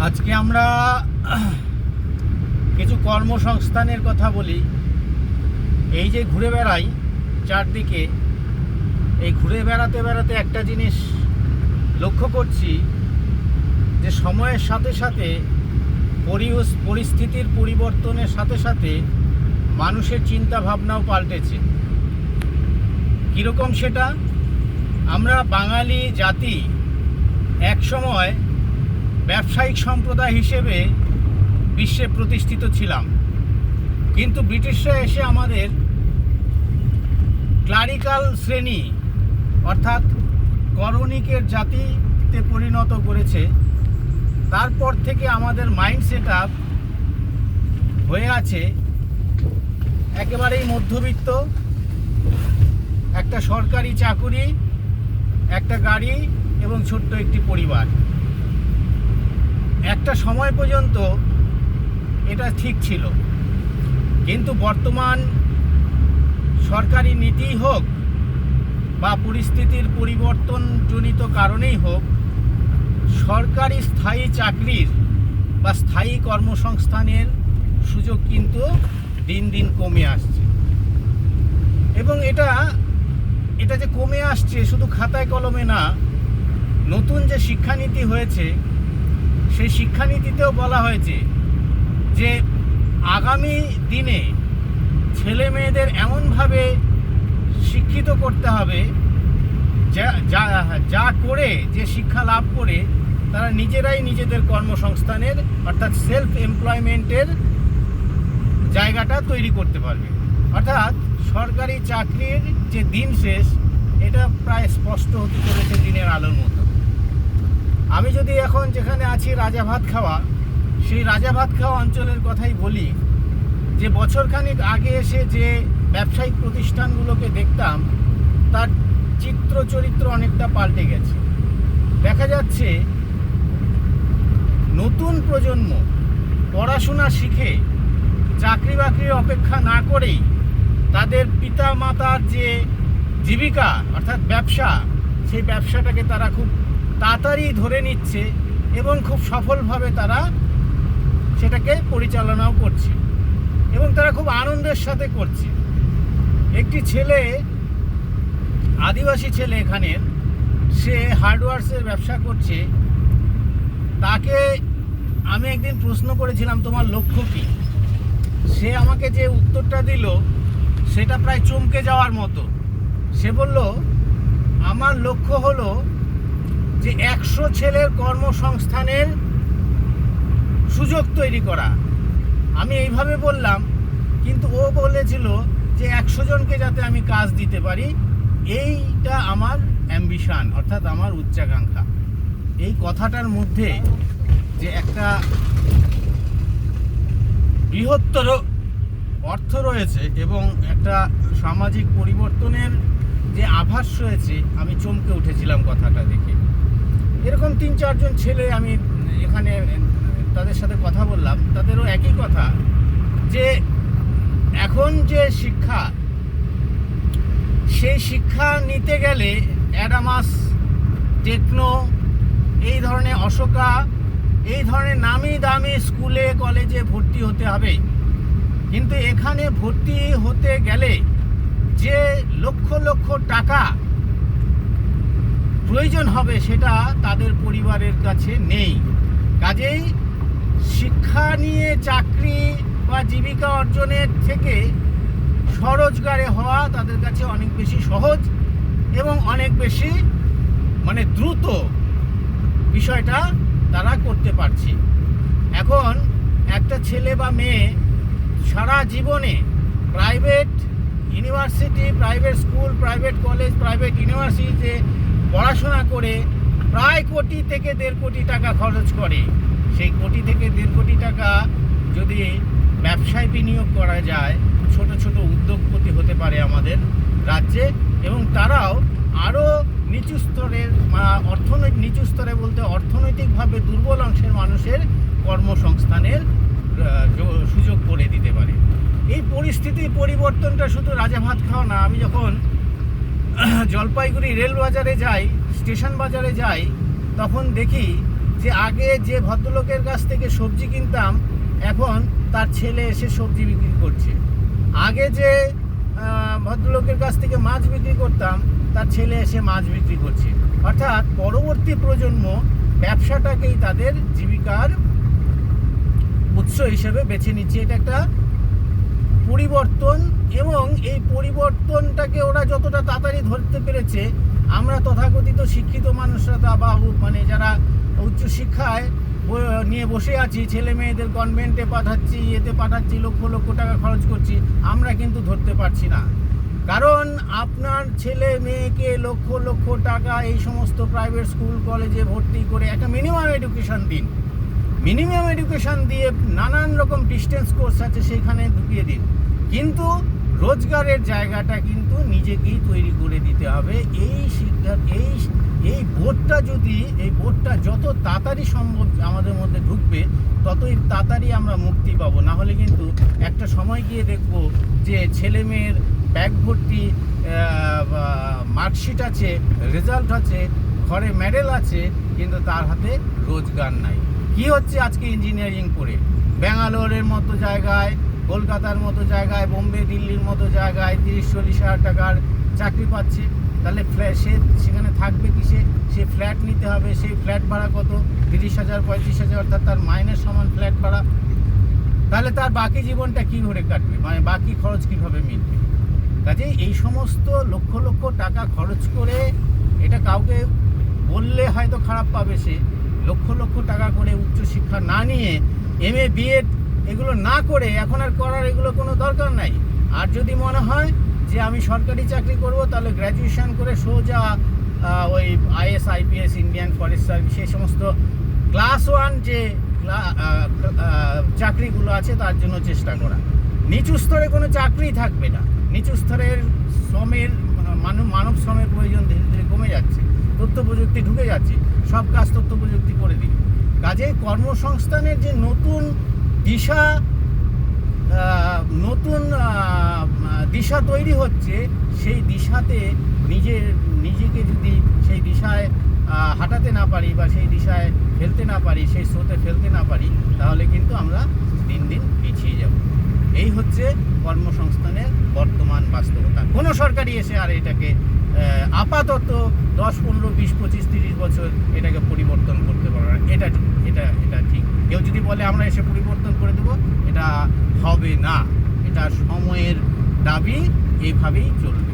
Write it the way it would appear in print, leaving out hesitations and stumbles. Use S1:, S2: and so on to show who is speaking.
S1: আজকে আমরা কিছু কর্মসংস্থানের কথা বলি। এই যে ঘুরে বেড়াই চারদিকে, এই ঘুরে বেড়াতে বেড়াতে একটা জিনিস লক্ষ্য করছি যে সময়ের সাথে সাথে পরিস্থিতির পরিবর্তনের সাথে সাথে মানুষের চিন্তা ভাবনাও পাল্টেছে। কীরকম সেটা? আমরা বাঙালি জাতি একসময় ব্যবসায়িক সম্প্রদায় হিসেবে বিশ্বে প্রতিষ্ঠিত ছিলাম, কিন্তু ব্রিটিশরা এসে আমাদের ক্লারিক্যাল শ্রেণী অর্থাৎ করণিকের জাতিতে পরিণত করেছে। তারপর থেকে আমাদের মাইন্ড সেট আপ হয়ে আছে একেবারেই মধ্যবিত্ত, একটা সরকারি চাকুরি, একটা গাড়ি এবং ছোট্ট একটি পরিবার। একটা সময় পর্যন্ত এটা ঠিক ছিল, কিন্তু বর্তমান সরকারি নীতি হোক বা পরিস্থিতির পরিবর্তনজনিত কারণেই হোক, সরকারি স্থায়ী চাকরির বা স্থায়ী কর্মসংস্থানের সুযোগ কিন্তু দিন দিন কমে আসছে। এবং এটা যে কমে আসছে শুধু খাতায় কলমে না, নতুন যে শিক্ষানীতি হয়েছে সেই শিক্ষানীতিতেও বলা হয়েছে যে আগামী দিনে ছেলে মেয়েদের এমনভাবে শিক্ষিত করতে হবে যা করে, যে শিক্ষা লাভ করে তারা নিজেরাই নিজেদের কর্মসংস্থানের অর্থাৎ সেলফ এমপ্লয়মেন্টের জায়গাটা তৈরি করতে পারবে। অর্থাৎ সরকারি চাকরির যে দিন শেষ, এটা প্রায় স্পষ্ট হতে চলেছে দিনের আলোর মতো। আমি যদি এখন যেখানে আছি রাজা ভাত খাওয়া, সেই রাজা ভাত খাওয়া অঞ্চলের কথাই বলি, যে বছরখানেক আগে এসে যে ব্যবসায়িক প্রতিষ্ঠানগুলোকে দেখতাম তার চিত্র চরিত্র অনেকটা পাল্টে গেছে। দেখা যাচ্ছে নতুন প্রজন্ম পড়াশোনা শিখে চাকরি বাকরির অপেক্ষা না করেই তাদের পিতা মাতার যে জীবিকা অর্থাৎ ব্যবসা, সেই ব্যবসাটাকে তারা খুব তাড়াতাড়ি ধরে নিচ্ছে এবং খুব সফলভাবে তারা সেটাকে পরিচালনাও করছে এবং তারা খুব আনন্দের সাথে করছে। একটি ছেলে, আদিবাসী ছেলে এখানের, সে হার্ডওয়্যার্সের ব্যবসা করছে। তাকে আমি একদিন প্রশ্ন করেছিলাম, তোমার লক্ষ্য কী? সে আমাকে যে উত্তরটা দিল সেটা প্রায় চমকে যাওয়ার মতো। সে বলল, আমার লক্ষ্য হলো যে 100 ছেলের কর্মসংস্থানের সুযোগ তৈরি করা। আমি এইভাবে বললাম, কিন্তু ও বলেছিল যে 100 জনকে যাতে আমি কাজ দিতে পারি, এইটা আমার অ্যাম্বিশন অর্থাৎ আমার উচ্চাকাঙ্ক্ষা। এই কথাটার মধ্যে যে একটা বৃহত্তর অর্থ রয়েছে এবং একটা সামাজিক পরিবর্তনের যে আভাস রয়েছে, আমি চমকে উঠেছিলাম কথাটা দেখে। এরকম 3-4 জন ছেলে আমি এখানে তাদের সাথে কথা বললাম, তাদেরও একই কথা, যে এখন যে শিক্ষা, সেই শিক্ষা নিতে গেলে অ্যাডামাস, টেকনো, এই ধরনের অশোকা, এই ধরনের নামি দামি স্কুলে কলেজে ভর্তি হতে হবে। কিন্তু এখানে ভর্তি হতে গেলে যে লক্ষ লক্ষ টাকা প্রয়োজন হবে সেটা তাদের পরিবারের কাছে নেই। কাজেই শিক্ষা নিয়ে চাকরি বা জীবিকা অর্জনের থেকে স্বরোজগারে হওয়া তাদের কাছে অনেক বেশি সহজ এবং অনেক বেশি দ্রুত বিষয়টা তারা করতে পারছে। এখন একটা ছেলে বা মেয়ে সারা জীবনে private university, private school, private college, private ইউনিভার্সিটিতে পড়াশোনা করে প্রায় 1 কোটি থেকে 1.5 কোটি টাকা খরচ করে। সেই 1 কোটি থেকে 1.5 কোটি টাকা যদি ব্যবসায় বিনিয়োগ করা যায়, ছোট ছোট উদ্যোগপতি হতে পারে আমাদের রাজ্যে, এবং তারাও আরও নিচু স্তরের নিচু স্তরে বলতে অর্থনৈতিকভাবে দুর্বল অংশের মানুষের কর্মসংস্থানের সুযোগ করে দিতে পারে। এই পরিস্থিতির পরিবর্তনটা শুধু রাজা ভাত খাওয়া না। আমি যখন জলপাইগুড়ি রেল বাজারে যাই, স্টেশন বাজারে যাই, তখন দেখি যে আগে যে ভদ্রলোকের কাছ থেকে সবজি কিনতাম এখন তার ছেলে এসে সবজি বিক্রি করছে, আগে যে ভদ্রলোকের কাছ থেকে মাছ বিক্রি করতাম তার ছেলে এসে মাছ বিক্রি করছে। অর্থাৎ পরবর্তী প্রজন্ম ব্যবসাটাকেই তাদের জীবিকার উৎস হিসেবে বেছে নিচ্ছে। এটা একটা পরিবর্তন, এবং এই পরিবর্তনটাকে ওরা যতটা তাড়াতাড়ি ধরতে পেরেছে, আমরা তথাকথিত শিক্ষিত মানুষরা বা মানে যারা উচ্চশিক্ষায় নিয়ে বসে আছি, ছেলে মেয়েদের কনভেন্টে পাঠাচ্ছি, এতে পাঠাচ্ছি, লক্ষ লক্ষ টাকা খরচ করছি, আমরা কিন্তু ধরতে পারছি না। কারণ আপনার ছেলে মেয়েকে লক্ষ লক্ষ টাকা এই সমস্ত প্রাইভেট স্কুল কলেজে ভর্তি করে একটা মিনিমাম এডুকেশন দিন, মিনিমাম এডুকেশন দিয়ে নানান রকম ডিস্টেন্স কোর্স আছে সেখানে ঢুকিয়ে দিন, কিন্তু রোজগারের জায়গাটা কিন্তু নিজেকেই তৈরি করে দিতে হবে। এই শিক্ষা এই বোধটা যত তাড়াতাড়ি সম্ভব আমাদের মধ্যে ঢুকবে, ততই তাড়াতাড়ি আমরা মুক্তি পাবো। না হলে কিন্তু একটা সময় গিয়ে দেখব যে ছেলে মেয়ের ব্যাগ ভর্তি মার্কশিট আছে, রেজাল্ট আছে, ঘরে মেডেল আছে, কিন্তু তার হাতে রোজগার নাই। কি হচ্ছে আজকে ইঞ্জিনিয়ারিং পড়ে ব্যাঙ্গালোরের মতো জায়গায়, কলকাতার মতো জায়গায়, বোম্বে দিল্লির মতো জায়গায় 30-40 হাজার টাকার চাকরি পাচ্ছে, তাহলে সে সেখানে থাকবে কিসে? সে ফ্ল্যাট নিতে হবে, সেই ফ্ল্যাট ভাড়া কত? 30,000-35,000, অর্থাৎ তার মাইনের সমান ফ্ল্যাট ভাড়া। তাহলে তার বাকি জীবনটা কী করে কাটবে, মানে বাকি খরচ কীভাবে মিটবে? কাজেই এই সমস্ত লক্ষ লক্ষ টাকা খরচ করে, এটা কাউকে বললে হয়তো খারাপ পাবে, সে লক্ষ লক্ষ টাকা করে উচ্চশিক্ষা না নিয়ে MA BEd এগুলো না করে এখন আর করার এগুলো কোনো দরকার নাই। আর যদি মনে হয় যে আমি সরকারি চাকরি করব, তাহলে গ্র্যাজুয়েশন করে সোজা ওই IAS IPS Indian forest service এই সমস্ত ক্লাস 1 যে চাকরিগুলো আছে তার জন্য চেষ্টা করা। নিচু স্তরে কোনো চাকরি থাকবে না, নিচু স্তরের শ্রমের মানব শ্রমের প্রয়োজন ধীরে ধীরে কমে যাচ্ছে, তথ্য প্রযুক্তি ঢুকে যাচ্ছে, সব কাজ তথ্য প্রযুক্তি করে দিবে। কাজে কর্মসংস্থানের যে নতুন দিশা তৈরি হচ্ছে, সেই দিশাতে নিজেকে যদি সেই দিশায় হাঁটাতে না পারি বা সেই দিশায় ফেলতে না পারি, সেই স্রোতে ফেলতে না পারি, তাহলে কিন্তু আমরা দিন দিন পিছিয়ে যাব। এই হচ্ছে কর্মসংস্থানের বর্তমান বাস্তবতা। কোনো সরকারি এসে আর এটাকে আপাতত 10, 15, 20, 25, 30 বছর এটাকে পরিবর্তন করতে পারবে না। এটা ঠিক। কেউ যদি বলে আমরা এসে পরিবর্তন করে দেবো, এটা হবে না। এটা সময়ের দাবি, এইভাবেই চলবে।